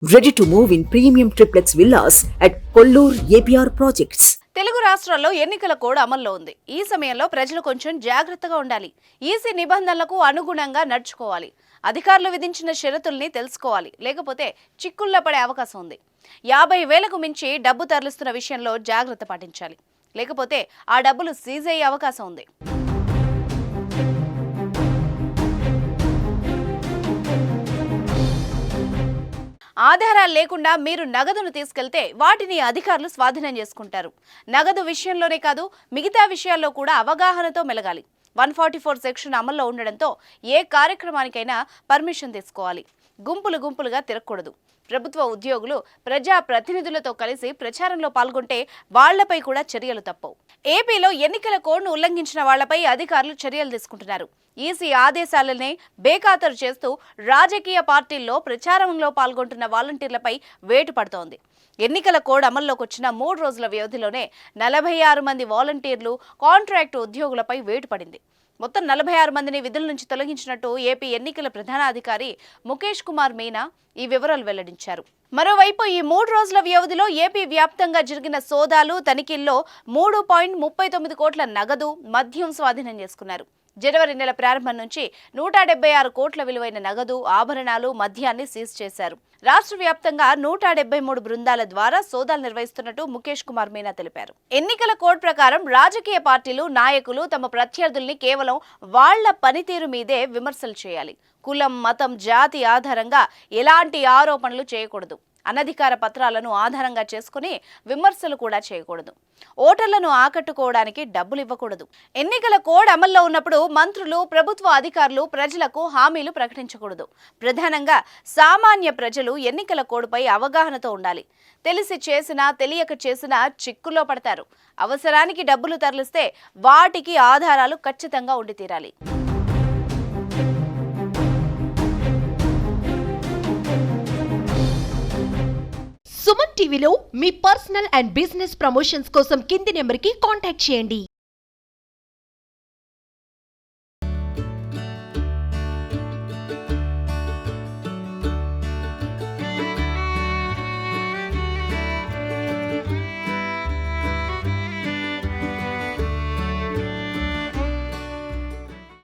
Ready to move in premium triplex villas at Kollur APR Projects. Telugu రాష్ట్రాల్లో ఎన్నికల code అమల్లో ఉంది. ఈ సమయంలో ప్రజలు కొంచెం జాగ్రత్తగా ఉండాలి. ఈసీ నిబంధనలకు అనుగుణంగా నడుచుకోవాలి. అధికారులు విధించిన షరతుల్ని తెలుసుకోవాలి. లేకపోతే చిక్కుల్లో పడే అవకాశం ఉంది. 50,000కు మించి డబ్బు తరలిస్తున్న విషయంలో జాగ్రత్త పాటించాలి. లేకపోతే ఆ డబ్బులు సీజ్ అయ్యే అవకాశం ఉంది. ఆధారాలు లేకుండా మీరు నగదును తీసుకెళ్తే వాటిని అధికారులు స్వాధీనం చేసుకుంటారు. నగదు విషయంలోనే కాదు, మిగతా విషయాల్లో కూడా అవగాహనతో మెలగాలి. 144 సెక్షన్ అమల్లో ఉండడంతో ఏ కార్యక్రమానికైనా పర్మిషన్ తీసుకోవాలి. గుంపులుగా తిరగకూడదు. ప్రభుత్వ ఉద్యోగులు ప్రజా ప్రతినిధులతో కలిసి ప్రచారంలో పాల్గొంటే వాళ్లపై కూడా చర్యలు తప్పవు. ఏపీలో ఎన్నికల కోడ్ను ఉల్లంఘించిన వాళ్లపై అధికారులు చర్యలు తీసుకుంటున్నారు. ఈసీ ఆదేశాలనే బేఖాతరు చేస్తూ రాజకీయ పార్టీల్లో ప్రచారంలో పాల్గొంటున్న వాలంటీర్లపై వేటు పడుతోంది. ఎన్నికల కోడ్ అమల్లోకి వచ్చిన 3 రోజుల వ్యవధిలోనే 46 మంది వాలంటీర్లు, కాంట్రాక్టు ఉద్యోగులపై వేటు పడింది. మొత్తం 46 మందిని విధుల నుంచి తొలగించినట్టు ఏపీ ఎన్నికల ప్రధానాధికారి ముఖేష్ కుమార్ మీనా ఈ వివరాలు వెల్లడించారు. మరోవైపు ఈ 3 రోజుల వ్యవధిలో ఏపీ వ్యాప్తంగా జరిగిన సోదాలు, తనిఖీల్లో 3.39 కోట్ల నగదు, మద్యం స్వాధీనం చేసుకున్నారు. జనవరి నెల ప్రారంభం నుంచి 176 కోట్ల విలువైన నగదు, ఆభరణాలు, మద్యాన్ని సీజ్ చేశారు. రాష్ట్ర వ్యాప్తంగా 173 బృందాల ద్వారా సోదాలు నిర్వహిస్తున్నట్టు ముఖేష్ కుమార్ మీనా తెలిపారు. ఎన్నికల కోడ్ ప్రకారం రాజకీయ పార్టీలు, నాయకులు తమ ప్రత్యర్థుల్ని కేవలం వాళ్ల పనితీరు మీదే విమర్శలు చేయాలి. కులం, మతం, జాతి ఆధారంగా ఎలాంటి ఆరోపణలు చేయకూడదు. అనధికార పత్రాలను ఆధారంగా చేసుకుని విమర్శలు కూడా చేయకూడదు. ఓటర్లను ఆకట్టుకోవడానికి డబ్బులు ఇవ్వకూడదు. ఎన్నికల కోడ్ అమల్లో ఉన్నప్పుడు మంత్రులు, ప్రభుత్వ అధికారులు ప్రజలకు హామీలు ప్రకటించకూడదు. ప్రధానంగా సామాన్య ప్రజలు ఎన్నికల కోడ్పై అవగాహనతో ఉండాలి. తెలిసి చేసినా తెలియక చేసినా చిక్కుల్లో పడతారు. అవసరానికి డబ్బులు తరలిస్తే వాటికి ఆధారాలు ఖచ్చితంగా ఉండి తీరాలి. సుమన్ టీవీలో మీ పర్సనల్ అండ్ బిజినెస్ ప్రమోషన్స్ కోసం కింది నెంబర్కి కాంటాక్ట్ చేయండి.